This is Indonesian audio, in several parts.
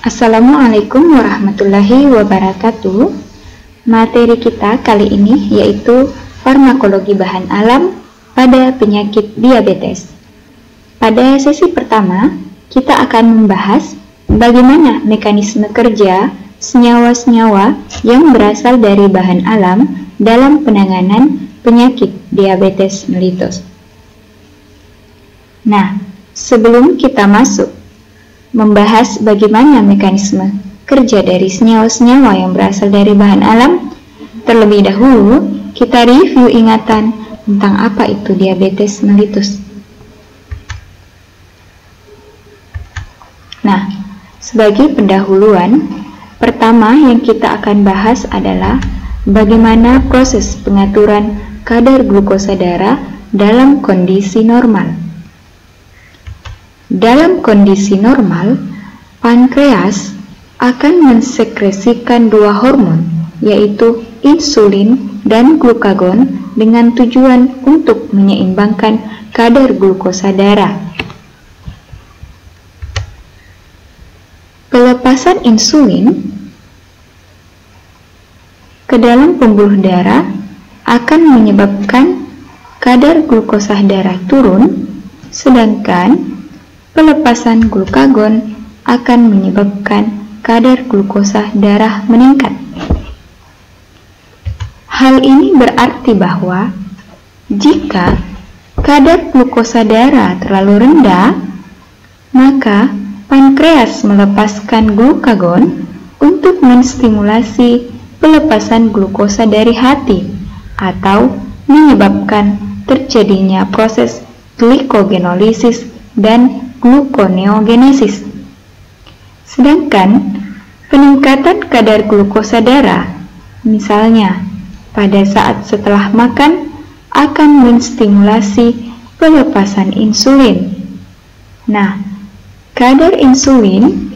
Assalamualaikum warahmatullahi wabarakatuh. Materi kita kali ini yaitu farmakologi bahan alam pada penyakit diabetes. Pada sesi pertama, kita akan membahas bagaimana mekanisme kerja senyawa-senyawa yang berasal dari bahan alam dalam penanganan penyakit diabetes mellitus. Nah, sebelum kita masuk membahas bagaimana mekanisme kerja dari senyawa-senyawa yang berasal dari bahan alam, terlebih dahulu kita review ingatan tentang apa itu diabetes mellitus. Nah, sebagai pendahuluan, pertama yang kita akan bahas adalah bagaimana proses pengaturan kadar glukosa darah dalam kondisi normal. Dalam kondisi normal, pankreas akan mensekresikan dua hormon, yaitu insulin dan glukagon, dengan tujuan untuk menyeimbangkan kadar glukosa darah. Pelepasan insulin ke dalam pembuluh darah akan menyebabkan kadar glukosa darah turun, sedangkan pelepasan glukagon akan menyebabkan kadar glukosa darah meningkat. Hal ini berarti bahwa jika kadar glukosa darah terlalu rendah, maka pankreas melepaskan glukagon untuk menstimulasi pelepasan glukosa dari hati atau menyebabkan terjadinya proses glikogenolisis dan gluconeogenesis. Sedangkan peningkatan kadar glukosa darah, misalnya pada saat setelah makan, akan menstimulasi pelepasan insulin. Nah, kadar insulin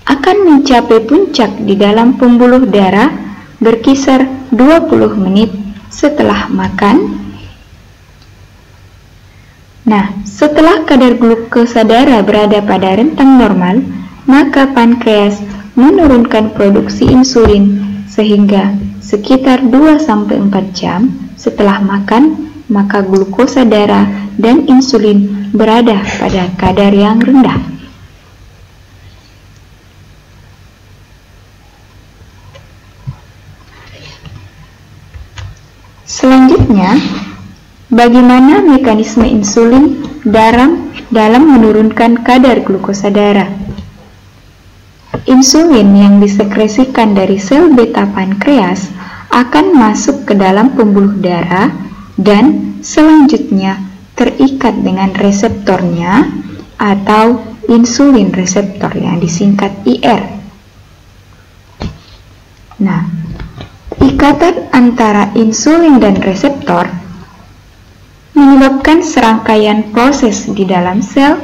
akan mencapai puncak di dalam pembuluh darah berkisar 20 menit setelah makan. Nah, setelah kadar glukosa darah berada pada rentang normal, maka pankreas menurunkan produksi insulin sehingga sekitar 2-4 jam setelah makan, maka glukosa darah dan insulin berada pada kadar yang rendah. Selanjutnya, bagaimana mekanisme insulin dalam menurunkan kadar glukosa darah? Insulin yang disekresikan dari sel beta pankreas akan masuk ke dalam pembuluh darah dan selanjutnya terikat dengan reseptornya atau insulin reseptor yang disingkat IR. Nah, ikatan antara insulin dan reseptor menyebabkan serangkaian proses di dalam sel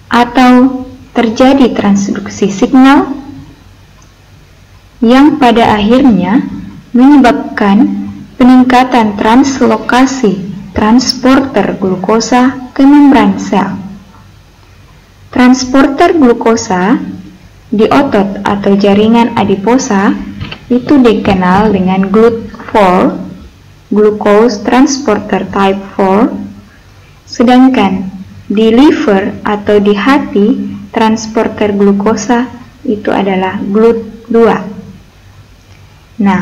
atau terjadi transduksi signal yang pada akhirnya menyebabkan peningkatan translokasi transporter glukosa ke membran sel. Transporter glukosa di otot atau jaringan adiposa itu dikenal dengan GLUT4, Glucose Transporter Type 4, sedangkan di liver atau di hati, transporter glukosa itu adalah GLUT2. Nah,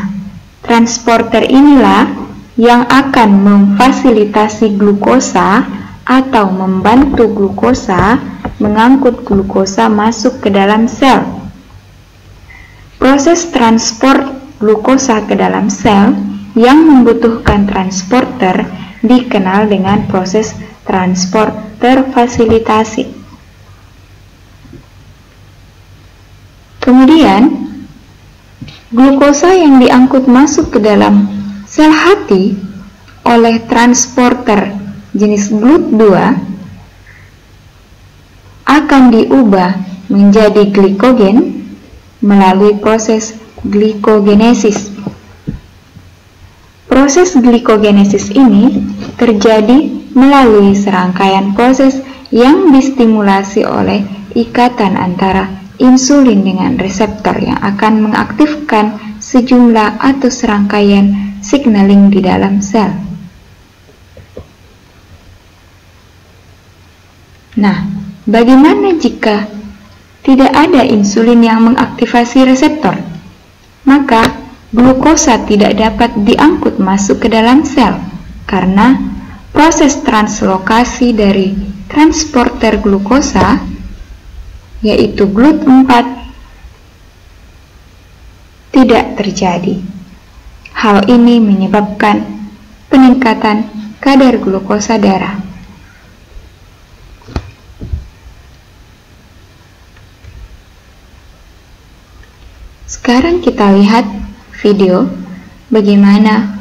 transporter inilah yang akan memfasilitasi glukosa atau membantu glukosa mengangkut glukosa masuk ke dalam sel. Proses transport glukosa ke dalam sel yang membutuhkan transporter dikenal dengan proses transport terfasilitasi. Kemudian, glukosa yang diangkut masuk ke dalam sel hati oleh transporter jenis GLUT2 akan diubah menjadi glikogen melalui proses glikogenesis. Proses glikogenesis ini terjadi melalui serangkaian proses yang distimulasi oleh ikatan antara insulin dengan reseptor yang akan mengaktifkan sejumlah atau serangkaian signaling di dalam sel. Nah, bagaimana jika tidak ada insulin yang mengaktifasi reseptor? Maka, glukosa tidak dapat diangkut masuk ke dalam sel karena proses translokasi dari transporter glukosa, yaitu GLUT4, tidak terjadi. Hal ini menyebabkan peningkatan kadar glukosa darah. Sekarang kita lihat video bagaimana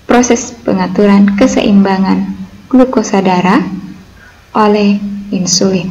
proses pengaturan keseimbangan glukosa darah oleh insulin.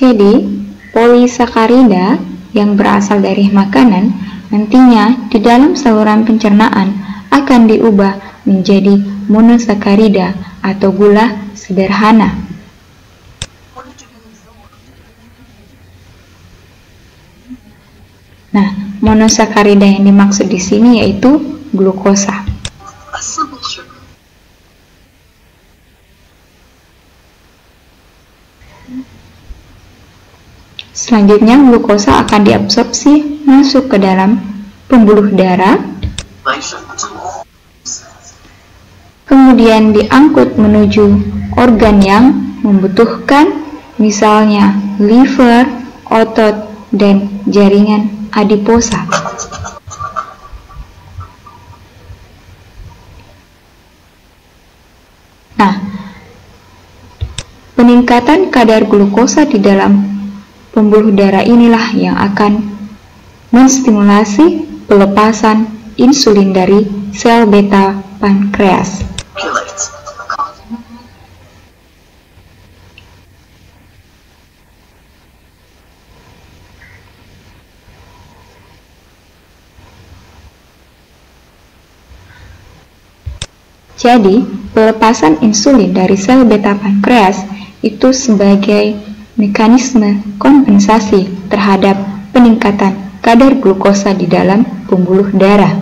Jadi, polisakarida yang berasal dari makanan nantinya di dalam saluran pencernaan akan diubah menjadi monosakarida atau gula sederhana. Nah, monosakarida yang dimaksud di sini yaitu glukosa. Selanjutnya, glukosa akan diabsorpsi masuk ke dalam pembuluh darah, kemudian diangkut menuju organ yang membutuhkan, misalnya liver, otot, dan jaringan adiposa. Nah, peningkatan kadar glukosa di dalam pembuluh darah inilah yang akan menstimulasi pelepasan insulin dari sel beta pankreas. Jadi, pelepasan insulin dari sel beta pankreas itu sebagai mekanisme kompensasi terhadap peningkatan kadar glukosa di dalam pembuluh darah.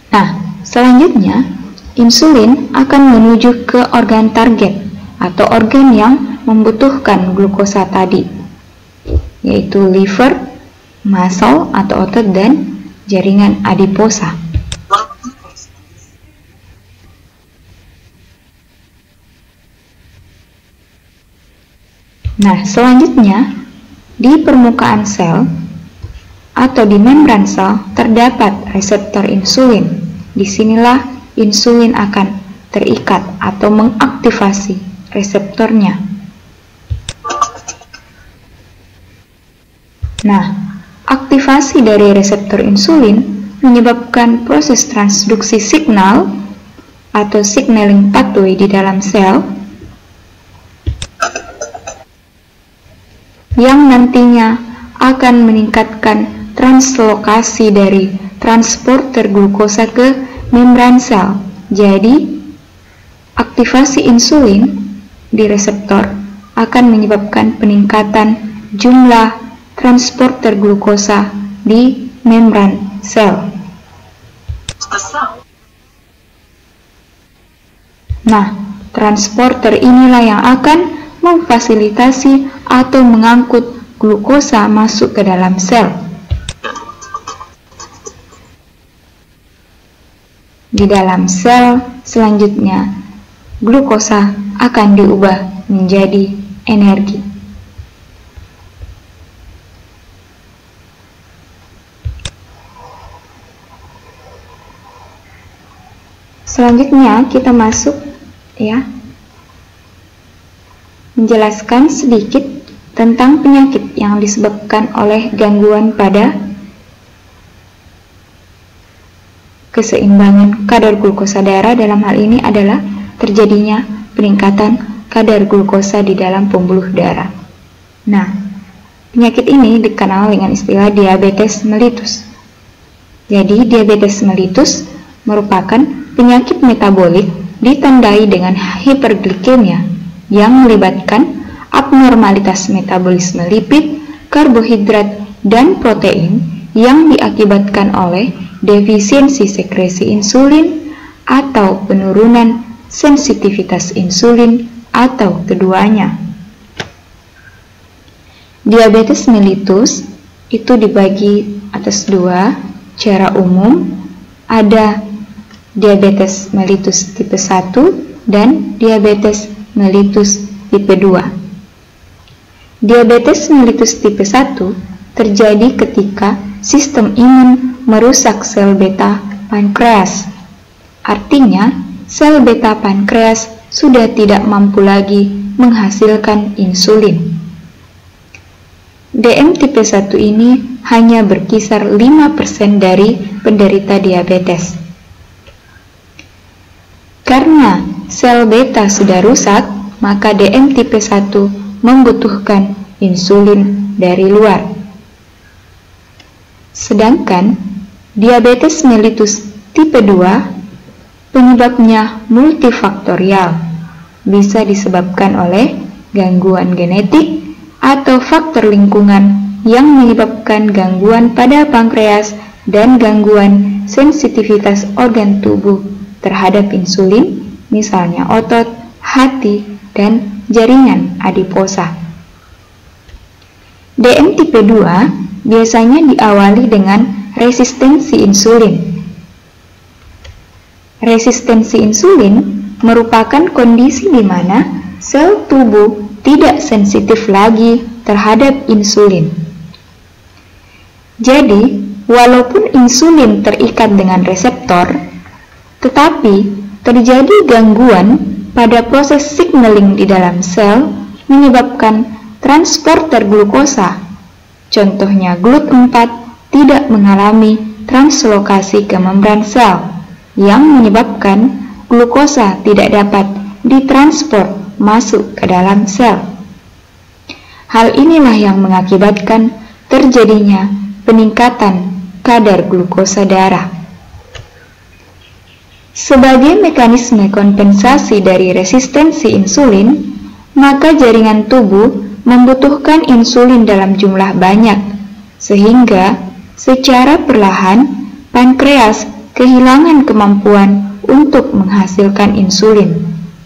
Nah, selanjutnya insulin akan menuju ke organ target atau organ yang membutuhkan glukosa tadi, yaitu liver, muscle atau otot, dan jaringan adiposa. Nah, selanjutnya di permukaan sel atau di membran sel terdapat reseptor insulin. Disinilah insulin akan terikat atau mengaktifasi reseptornya. Nah, aktivasi dari reseptor insulin menyebabkan proses transduksi signal atau signaling pathway di dalam sel yang nantinya akan meningkatkan translokasi dari transporter glukosa ke membran sel. Jadi, aktivasi insulin di reseptor akan menyebabkan peningkatan jumlah transporter glukosa di membran sel. Nah, transporter inilah yang akan memfasilitasi atau mengangkut glukosa masuk ke dalam sel. Di dalam sel selanjutnya, glukosa akan diubah menjadi energi. Selanjutnya kita masuk menjelaskan sedikit tentang penyakit yang disebabkan oleh gangguan pada keseimbangan kadar glukosa darah. Dalam hal ini adalah terjadinya peningkatan kadar glukosa di dalam pembuluh darah. Nah, penyakit ini dikenal dengan istilah diabetes mellitus. Jadi, diabetes mellitus merupakan penyakit metabolik ditandai dengan hiperglikemia yang melibatkan abnormalitas metabolisme lipid, karbohidrat, dan protein yang diakibatkan oleh defisiensi sekresi insulin atau penurunan sensitivitas insulin atau keduanya. Diabetes mellitus itu dibagi atas dua secara umum, ada diabetes mellitus tipe 1 dan diabetes mellitus tipe 2. Diabetes mellitus tipe 1 terjadi ketika sistem imun merusak sel beta pankreas. Artinya, sel beta pankreas sudah tidak mampu lagi menghasilkan insulin. DM tipe 1 ini hanya berkisar 5% dari penderita diabetes. Karena sel beta sudah rusak, maka DM tipe 1 membutuhkan insulin dari luar. Sedangkan diabetes mellitus tipe 2 penyebabnya multifaktorial, bisa disebabkan oleh gangguan genetik atau faktor lingkungan yang menyebabkan gangguan pada pankreas dan gangguan sensitivitas organ tubuh terhadap insulin, misalnya otot, hati, dan jaringan adiposa. DM tipe 2 biasanya diawali dengan resistensi insulin. Resistensi insulin merupakan kondisi di mana sel tubuh tidak sensitif lagi terhadap insulin. Jadi, walaupun insulin terikat dengan reseptor, tetapi terjadi gangguan pada proses signaling di dalam sel menyebabkan transporter glukosa, contohnya GLUT4, tidak mengalami translokasi ke membran sel, yang menyebabkan glukosa tidak dapat ditransport masuk ke dalam sel. Hal inilah yang mengakibatkan terjadinya peningkatan kadar glukosa darah. Sebagai mekanisme kompensasi dari resistensi insulin, maka jaringan tubuh membutuhkan insulin dalam jumlah banyak, sehingga secara perlahan pankreas kehilangan kemampuan untuk menghasilkan insulin.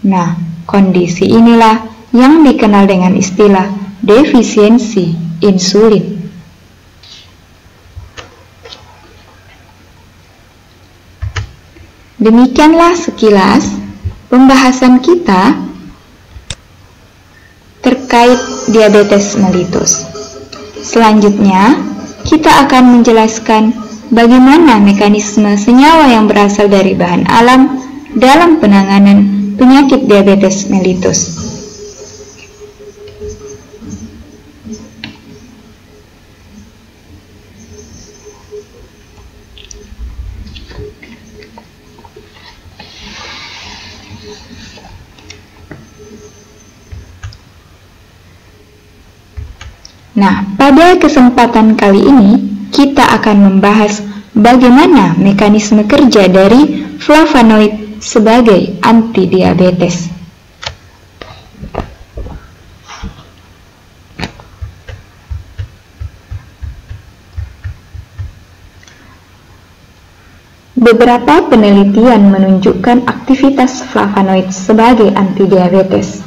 Nah, kondisi inilah yang dikenal dengan istilah defisiensi insulin. Demikianlah sekilas pembahasan kita terkait diabetes mellitus. Selanjutnya, kita akan menjelaskan bagaimana mekanisme senyawa yang berasal dari bahan alam dalam penanganan penyakit diabetes mellitus. Nah, pada kesempatan kali ini kita akan membahas bagaimana mekanisme kerja dari flavonoid sebagai antidiabetes. Beberapa penelitian menunjukkan aktivitas flavonoid sebagai antidiabetes.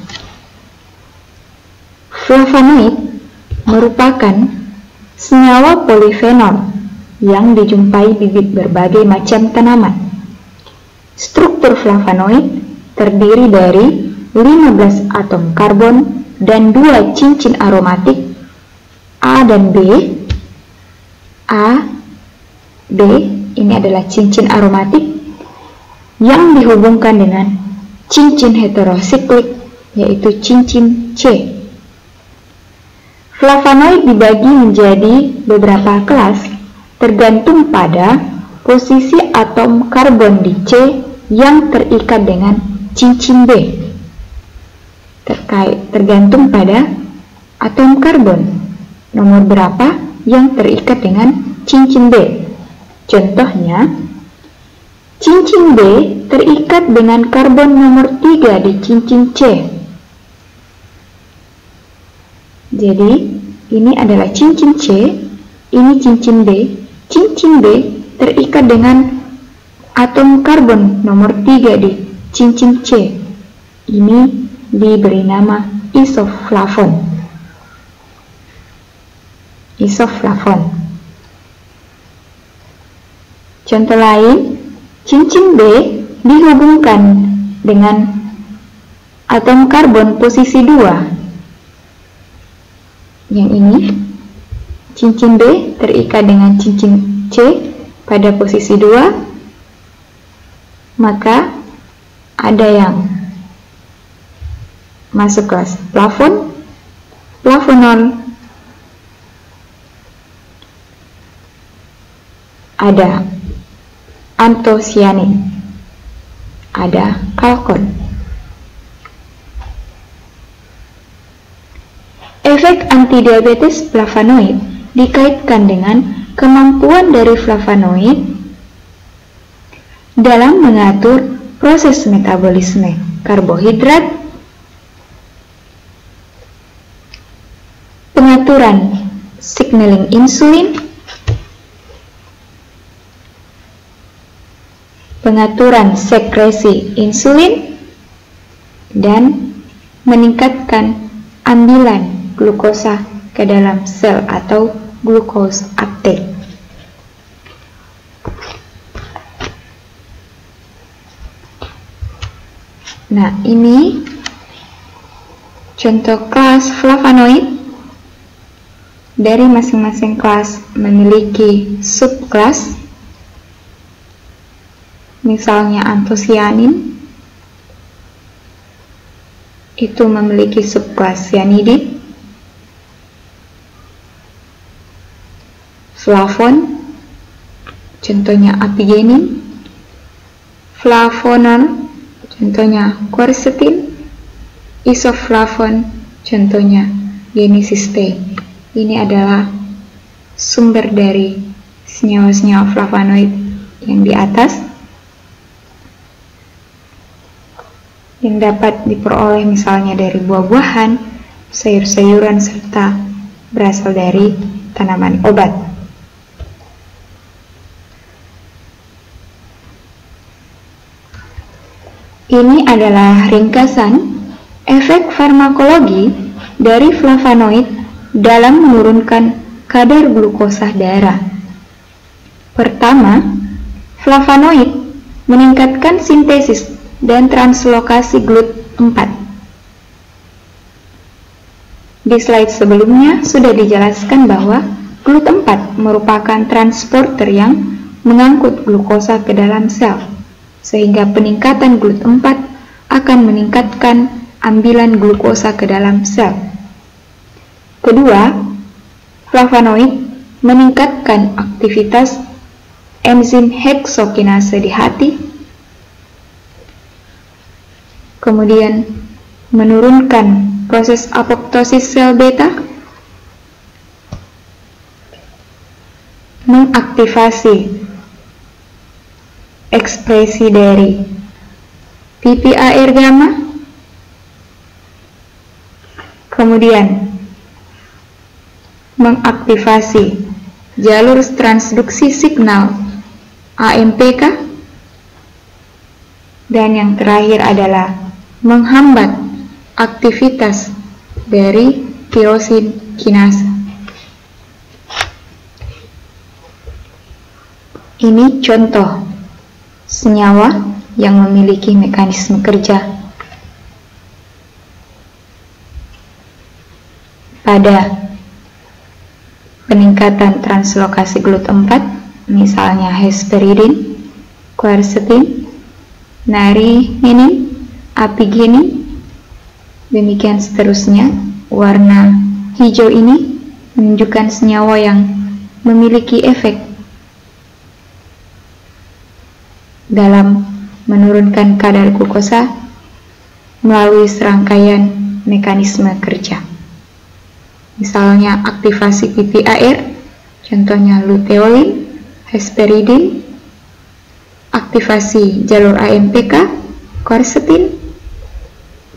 Flavonoid merupakan senyawa polifenol yang dijumpai bibit berbagai macam tanaman. Struktur flavonoid terdiri dari 15 atom karbon dan 2 cincin aromatik A dan B. A, B ini adalah cincin aromatik yang dihubungkan dengan cincin heterosiklik, yaitu cincin C. Flavonoid dibagi menjadi beberapa kelas tergantung pada posisi atom karbon di C yang terikat dengan cincin B. Tergantung pada atom karbon nomor berapa yang terikat dengan cincin B. Contohnya, cincin B terikat dengan karbon nomor 3 di cincin C. Jadi, ini adalah cincin C, ini cincin B. Cincin B terikat dengan atom karbon nomor 3 di cincin C. Ini diberi nama isoflavon. Isoflavon. Contoh lain, cincin B dihubungkan dengan atom karbon posisi 2. Yang ini, cincin B terikat dengan cincin C pada posisi 2, maka ada yang masuk kelas flavon, flavonol, ada antosianin, ada kalkon. Efek antidiabetes flavonoid dikaitkan dengan kemampuan dari flavonoid dalam mengatur proses metabolisme karbohidrat, pengaturan signaling insulin, pengaturan sekresi insulin, dan meningkatkan ambilan glukosa ke dalam sel atau glucose uptake. Nah, ini contoh kelas flavonoid. Dari masing-masing kelas memiliki subkelas. Misalnya antosianin itu memiliki subkelas cyanidin, flavon contohnya apigenin, flavonol contohnya quercetin, isoflavon contohnya genicysteine. Ini adalah sumber dari senyawa-senyawa flavonoid yang di atas, yang dapat diperoleh misalnya dari buah-buahan, sayur-sayuran, serta berasal dari tanaman obat. Ini adalah ringkasan efek farmakologi dari flavonoid dalam menurunkan kadar glukosa darah. Pertama, flavonoid meningkatkan sintesis dan translokasi GLUT4. Di slide sebelumnya sudah dijelaskan bahwa GLUT4 merupakan transporter yang mengangkut glukosa ke dalam sel, sehingga peningkatan GLUT4 akan meningkatkan ambilan glukosa ke dalam sel. Kedua, flavonoid meningkatkan aktivitas enzim heksokinase di hati, kemudian menurunkan proses apoptosis sel beta, mengaktifasi ekspresi dari PPAR gamma, kemudian mengaktifasi jalur transduksi signal AMPK, Dan yang terakhir adalah menghambat aktivitas dari tirosin kinase. Ini contoh senyawa yang memiliki mekanisme kerja pada peningkatan translokasi GLUT4, misalnya hesperidin, quercetin, naringenin, apigenin, demikian seterusnya. Warna hijau ini menunjukkan senyawa yang memiliki efek dalam menurunkan kadar glukosa melalui serangkaian mekanisme kerja. Misalnya aktivasi PPAR, contohnya luteolin, hesperidin, aktivasi jalur AMPK, quercetin,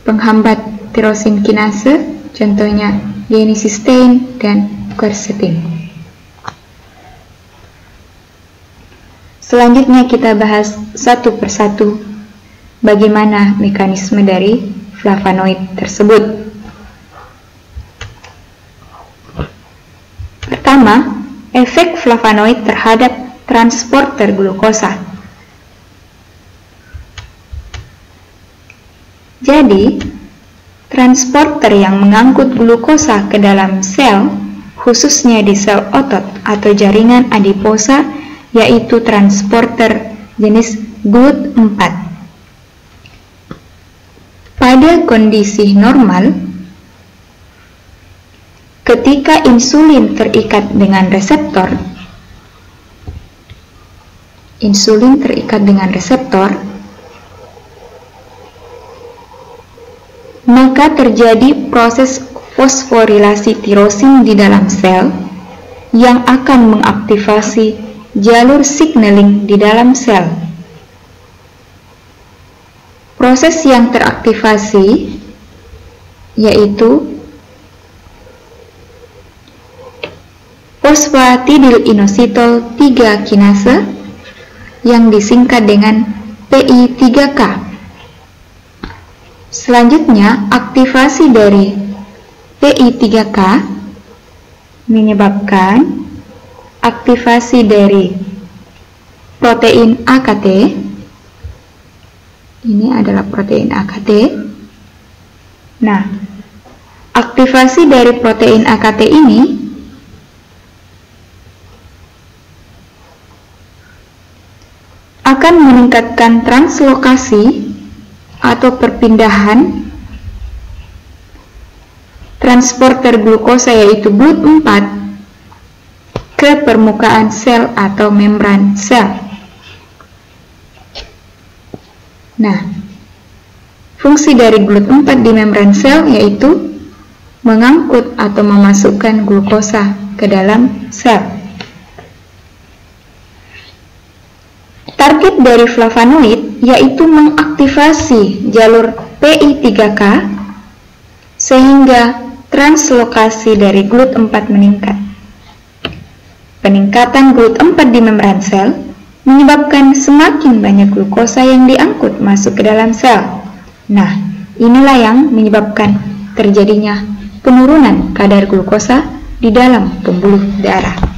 penghambat tirosin kinase, contohnya genisistein dan quercetin. Selanjutnya kita bahas satu persatu bagaimana mekanisme dari flavonoid tersebut. Pertama, efek flavonoid terhadap transporter glukosa. Jadi, transporter yang mengangkut glukosa ke dalam sel, khususnya di sel otot atau jaringan adiposa, yaitu transporter jenis GLUT4. Pada kondisi normal, ketika insulin terikat dengan reseptor, maka terjadi proses fosforilasi tirosin di dalam sel yang akan mengaktifasi jalur signaling di dalam sel. Proses yang teraktivasi yaitu fosfatidilinositol 3 kinase yang disingkat dengan PI3K. Selanjutnya, aktivasi dari PI3K menyebabkan aktivasi dari protein AKT. Ini adalah protein AKT. Nah, aktivasi dari protein AKT ini akan meningkatkan translokasi atau perpindahan transporter glukosa yaitu GLUT4 ke permukaan sel atau membran sel. Nah, fungsi dari GLUT4 di membran sel yaitu mengangkut atau memasukkan glukosa ke dalam sel. Target dari flavonoid yaitu mengaktifasi jalur PI3K sehingga translokasi dari GLUT4 meningkat. Peningkatan GLUT4 di membran sel menyebabkan semakin banyak glukosa yang diangkut masuk ke dalam sel. Nah, inilah yang menyebabkan terjadinya penurunan kadar glukosa di dalam pembuluh darah.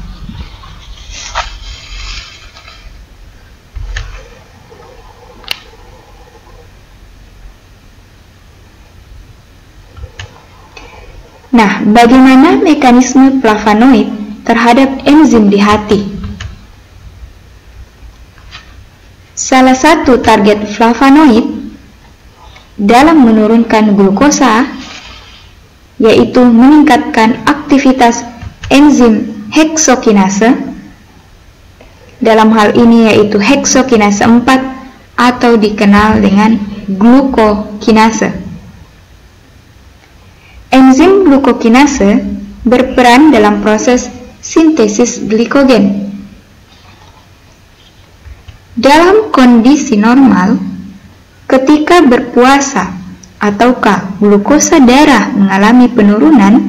Nah, bagaimana mekanisme flavonoid terhadap enzim di hati? Salah satu target flavonoid dalam menurunkan glukosa yaitu meningkatkan aktivitas enzim heksokinase. Dalam hal ini yaitu heksokinase 4 atau dikenal dengan glukokinase. Enzim glukokinase berperan dalam proses sintesis glikogen. Dalam kondisi normal, ketika berpuasa ataukah glukosa darah mengalami penurunan,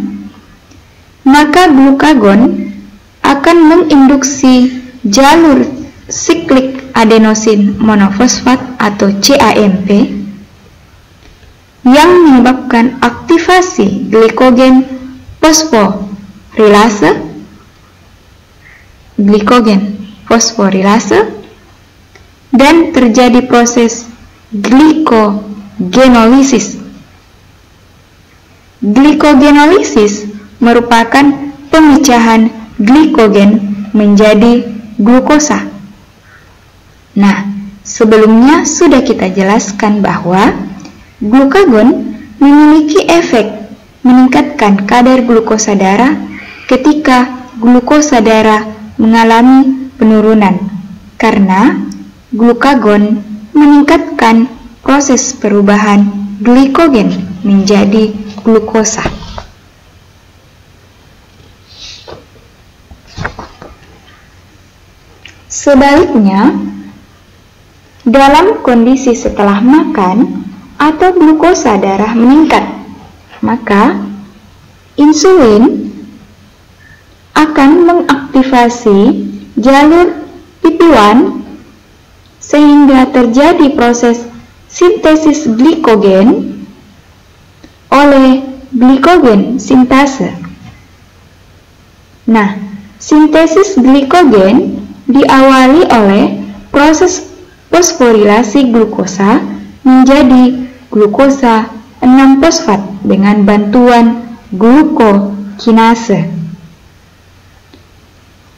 maka glukagon akan menginduksi jalur siklik adenosin monofosfat atau CAMP yang menyebabkan aktivasi glikogen fosforilase dan terjadi proses glikogenolisis. Glikogenolisis merupakan pemecahan glikogen menjadi glukosa. Nah, sebelumnya sudah kita jelaskan bahwa glukagon memiliki efek meningkatkan kadar glukosa darah ketika glukosa darah mengalami penurunan, karena glukagon meningkatkan proses perubahan glikogen menjadi glukosa. Sebaliknya, dalam kondisi setelah makan atau glukosa darah meningkat, maka insulin akan mengaktifasi jalur PP1 sehingga terjadi proses sintesis glikogen oleh glikogen sintase. Nah, sintesis glikogen diawali oleh proses fosforilasi glukosa menjadi glukosa 6-fosfat dengan bantuan glukokinase.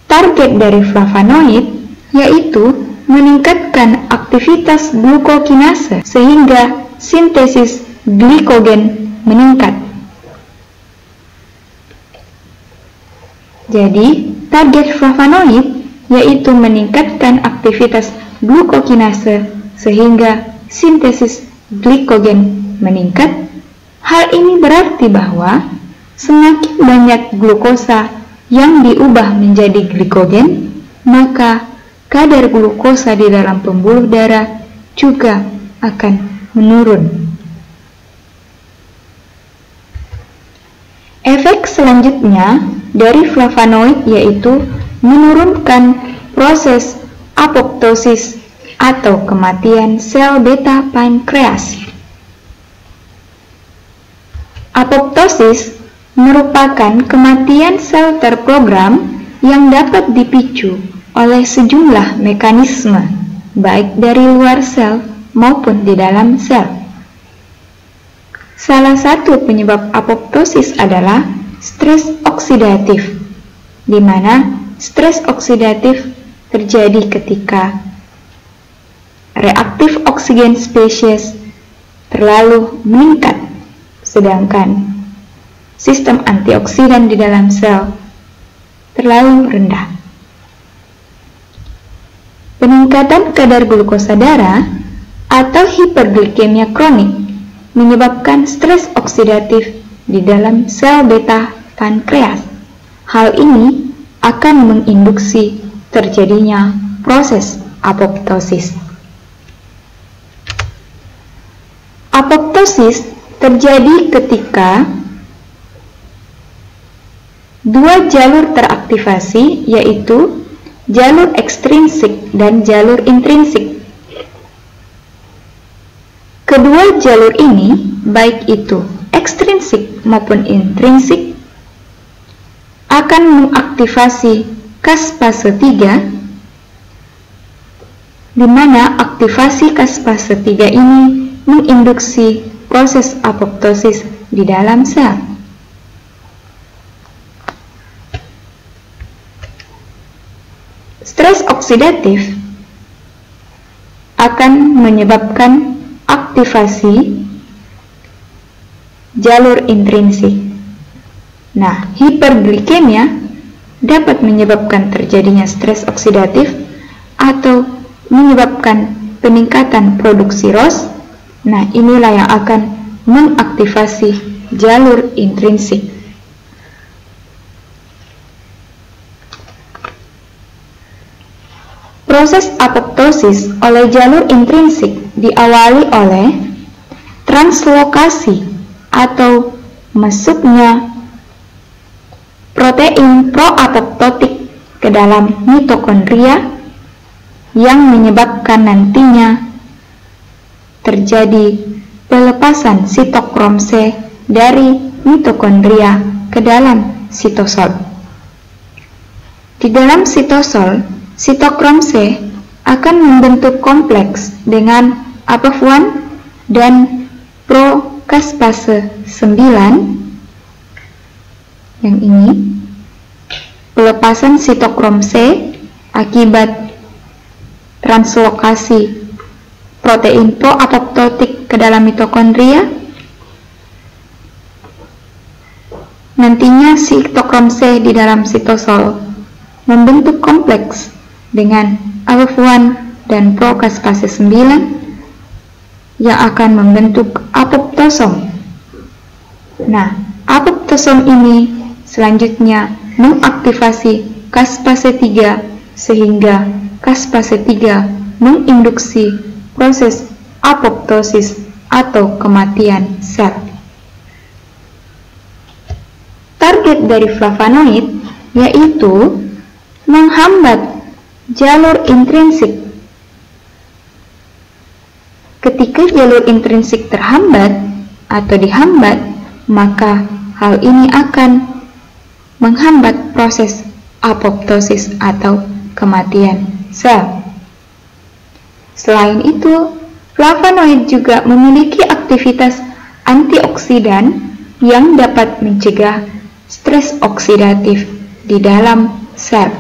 Target dari flavonoid yaitu meningkatkan aktivitas glukokinase sehingga sintesis glikogen meningkat. Jadi, target flavonoid yaitu meningkatkan aktivitas glukokinase sehingga sintesis glikogen meningkat. Hal ini berarti bahwa semakin banyak glukosa yang diubah menjadi glikogen, maka kadar glukosa di dalam pembuluh darah juga akan menurun. Efek selanjutnya dari flavonoid yaitu menurunkan proses apoptosis atau kematian sel beta pankreas. Apoptosis merupakan kematian sel terprogram yang dapat dipicu oleh sejumlah mekanisme, baik dari luar sel maupun di dalam sel. Salah satu penyebab apoptosis adalah stres oksidatif, di mana stres oksidatif terjadi ketika reaktif oksigen spesies terlalu meningkat, sedangkan sistem antioksidan di dalam sel terlalu rendah. Peningkatan kadar glukosa darah atau hiperglikemia kronik menyebabkan stres oksidatif di dalam sel beta pankreas. Hal ini akan menginduksi terjadinya proses apoptosis. Apoptosis terjadi ketika dua jalur teraktivasi, yaitu jalur ekstrinsik dan jalur intrinsik. Kedua jalur ini, baik itu ekstrinsik maupun intrinsik, akan mengaktifasi caspase 3, di mana aktivasi caspase 3 ini menginduksi proses apoptosis di dalam sel. Stres oksidatif akan menyebabkan aktivasi jalur intrinsik. Nah, hiperglikemia dapat menyebabkan terjadinya stres oksidatif atau menyebabkan peningkatan produksi ROS. Nah, inilah yang akan mengaktifasi jalur intrinsik. Proses apoptosis oleh jalur intrinsik diawali oleh translokasi atau masuknya protein proapoptotik ke dalam mitokondria yang menyebabkan nantinya terjadi pelepasan sitokrom C dari mitokondria ke dalam sitosol. Di dalam sitosol, sitokrom C akan membentuk kompleks dengan APOF1 dan procaspase 9. Yang ini pelepasan sitokrom C akibat translokasi protein proapoptotik ke dalam mitokondria. Nantinya sitokrom C di dalam sitosol membentuk kompleks dengan APOF1 dan procaspase 9 yang akan membentuk apoptosom. Nah, apoptosom ini selanjutnya mengaktifasi caspase 3 sehingga caspase 3 menginduksi proses apoptosis atau kematian sel. Target dari flavonoid yaitu menghambat jalur intrinsik. Ketika jalur intrinsik terhambat atau dihambat, maka hal ini akan menghambat proses apoptosis atau kematian sel. Selain itu, flavonoid juga memiliki aktivitas antioksidan yang dapat mencegah stres oksidatif di dalam sel.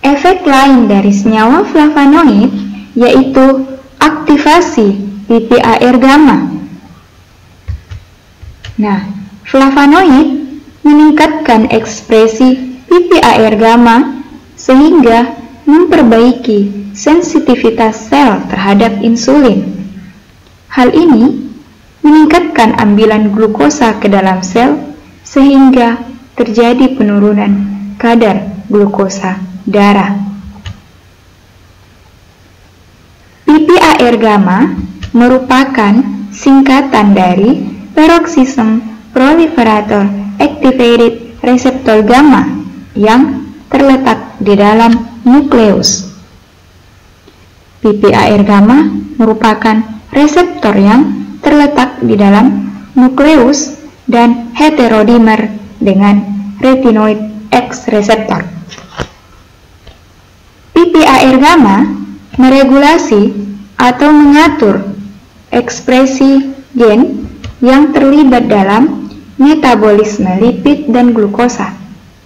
Efek lain dari senyawa flavonoid yaitu aktivasi PPAR gamma. Nah, flavonoid meningkatkan ekspresi PPAR gamma sehingga memperbaiki sensitivitas sel terhadap insulin. Hal ini meningkatkan ambilan glukosa ke dalam sel sehingga terjadi penurunan kadar glukosa darah. PPAR gamma merupakan singkatan dari peroxisome proliferator activated receptor gamma yang terletak di dalam nukleus. PPAR gamma merupakan reseptor yang terletak di dalam nukleus dan heterodimer dengan retinoid X reseptor. PPAR gamma meregulasi atau mengatur ekspresi gen yang terlibat dalam metabolisme lipid dan glukosa,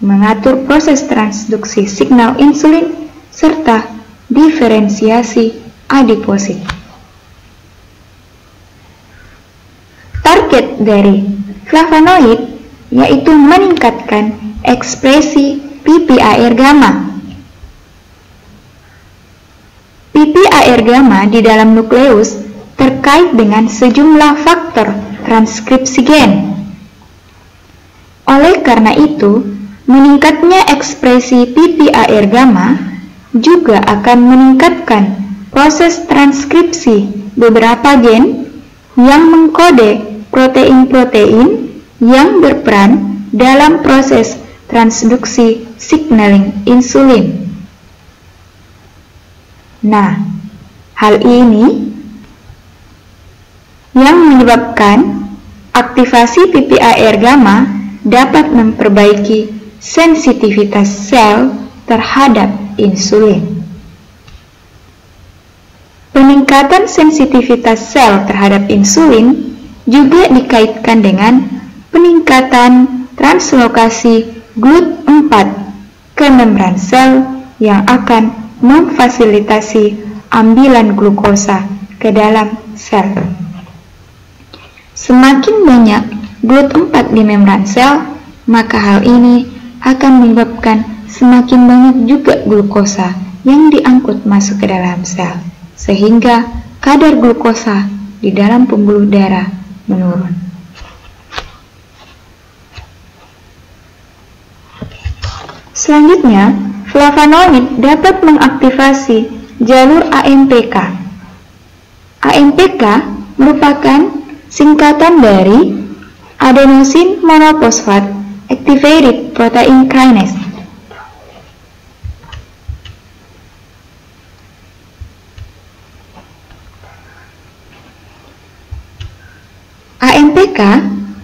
mengatur proses transduksi signal insulin, serta diferensiasi adiposit. Target dari flavonoid yaitu meningkatkan ekspresi PPAR gamma. PPAR gamma di dalam nukleus terkait dengan sejumlah faktor transkripsi gen. Oleh karena itu, meningkatnya ekspresi PPAR gamma juga akan meningkatkan proses transkripsi beberapa gen yang mengkode protein-protein yang berperan dalam proses transduksi signaling insulin. Nah, hal ini yang menyebabkan aktivasi PPAR gamma dapat memperbaiki sensitivitas sel terhadap insulin. Peningkatan sensitivitas sel terhadap insulin juga dikaitkan dengan peningkatan translokasi GLUT4 ke membran sel yang akan memfasilitasi ambilan glukosa ke dalam sel. Semakin banyak GLUT4 di membran sel, maka hal ini akan menyebabkan semakin banyak juga glukosa yang diangkut masuk ke dalam sel, sehingga kadar glukosa di dalam pembuluh darah menurun. Selanjutnya, flavonoid dapat mengaktifasi jalur AMPK. AMPK merupakan singkatan dari adenosine monophosphate activated protein kinase. AMPK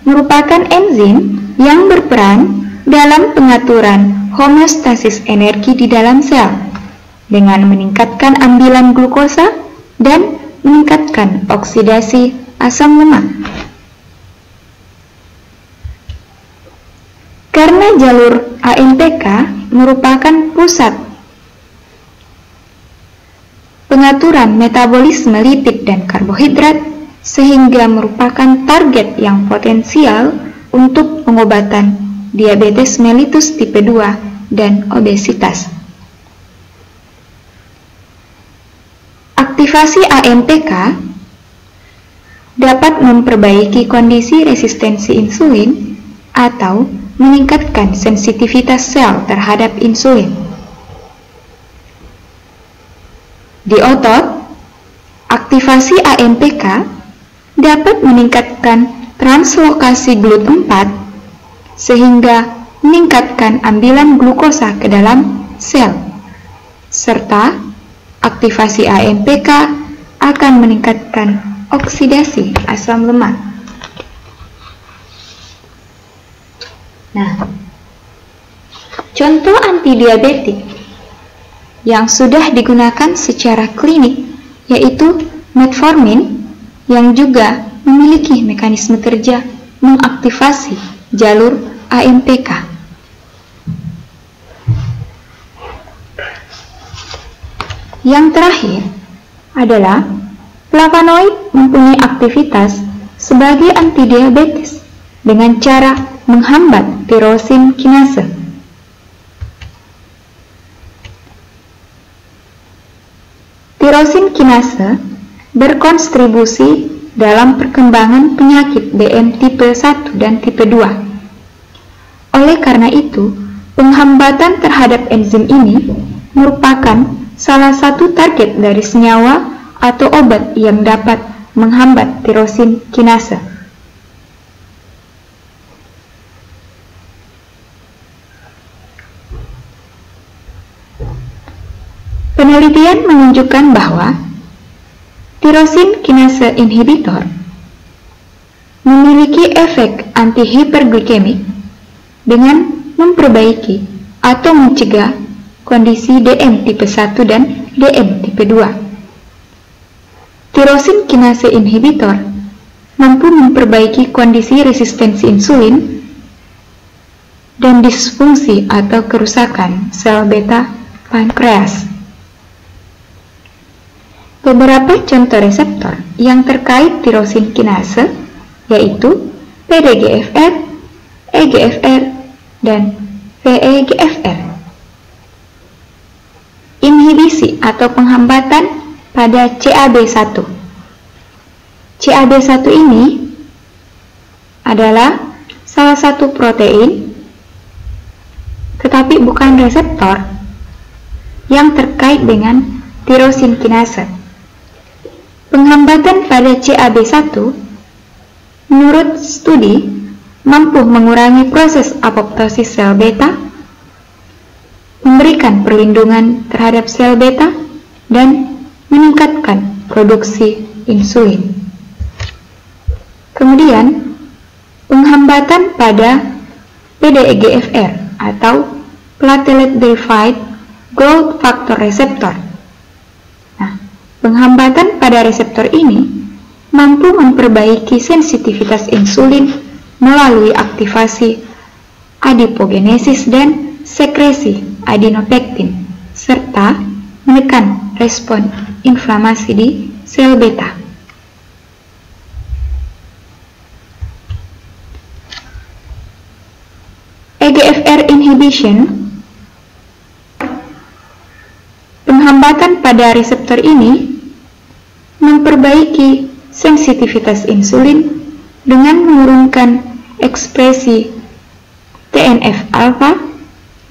merupakan enzim yang berperan dalam pengaturan homeostasis energi di dalam sel dengan meningkatkan ambilan glukosa dan meningkatkan oksidasi asam lemak. Karena jalur AMPK merupakan pusat pengaturan metabolisme lipid dan karbohidrat, sehingga merupakan target yang potensial untuk pengobatan diabetes mellitus tipe 2 dan obesitas. Aktivasi AMPK dapat memperbaiki kondisi resistensi insulin atau meningkatkan sensitivitas sel terhadap insulin. Di otot, aktivasi AMPK dapat meningkatkan translokasi GLUT4 sehingga meningkatkan ambilan glukosa ke dalam sel, serta aktivasi AMPK akan meningkatkan oksidasi asam lemak. Nah, contoh antidiabetik yang sudah digunakan secara klinik yaitu metformin, yang juga memiliki mekanisme kerja mengaktifasi jalur AMPK. Yang terakhir adalah flavonoid mempunyai aktivitas sebagai antidiabetes dengan cara menghambat tirosin kinase. Tirosin kinase berkontribusi dalam perkembangan penyakit DM tipe 1 dan tipe 2. Oleh karena itu, penghambatan terhadap enzim ini merupakan salah satu target dari senyawa atau obat yang dapat menghambat tirosin kinase. Penelitian menunjukkan bahwa tirosin kinase inhibitor memiliki efek antihiperglikemik dengan memperbaiki atau mencegah kondisi DM tipe 1 dan DM tipe 2. Tirosin kinase inhibitor mampu memperbaiki kondisi resistensi insulin dan disfungsi atau kerusakan sel beta pankreas. Beberapa contoh reseptor yang terkait tirosin kinase yaitu PDGFR, EGFR, dan VEGFR. Inhibisi atau penghambatan pada CAB1. CAB1 ini adalah salah satu protein, tetapi bukan reseptor, yang terkait dengan tirosin kinase. Penghambatan pada CAB1 menurut studi mampu mengurangi proses apoptosis sel beta, memberikan perlindungan terhadap sel beta, dan meningkatkan produksi insulin. Kemudian, penghambatan pada PDGFR atau platelet derived growth factor receptor. Penghambatan pada reseptor ini mampu memperbaiki sensitivitas insulin melalui aktivasi adipogenesis dan sekresi adenopektin, serta menekan respon inflamasi di sel beta. EGFR inhibition. Penghambatan pada reseptor ini memperbaiki sensitivitas insulin dengan menurunkan ekspresi TNF-alfa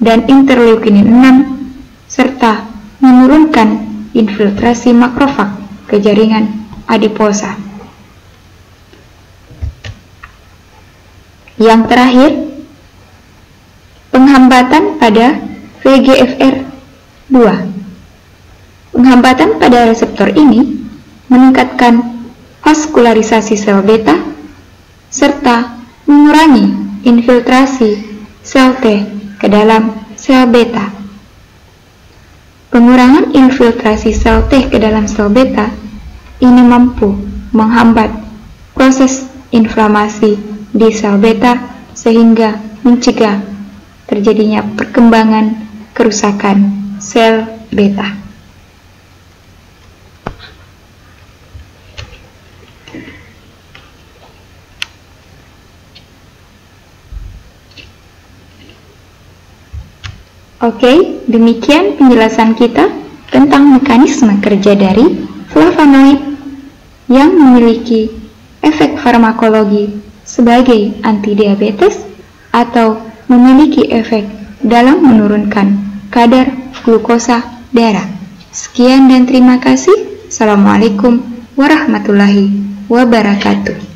dan interleukin 6 serta menurunkan infiltrasi makrofag ke jaringan adiposa. Yang terakhir, Penghambatan pada VEGFR2. Penghambatan pada reseptor ini meningkatkan vaskularisasi sel beta serta mengurangi infiltrasi sel T ke dalam sel beta. Pengurangan infiltrasi sel T ke dalam sel beta ini mampu menghambat proses inflamasi di sel beta sehingga mencegah terjadinya perkembangan kerusakan sel beta. Oke, demikian penjelasan kita tentang mekanisme kerja dari flavonoid yang memiliki efek farmakologi sebagai antidiabetes atau memiliki efek dalam menurunkan kadar glukosa darah. Sekian dan terima kasih. Assalamualaikum warahmatullahi wabarakatuh.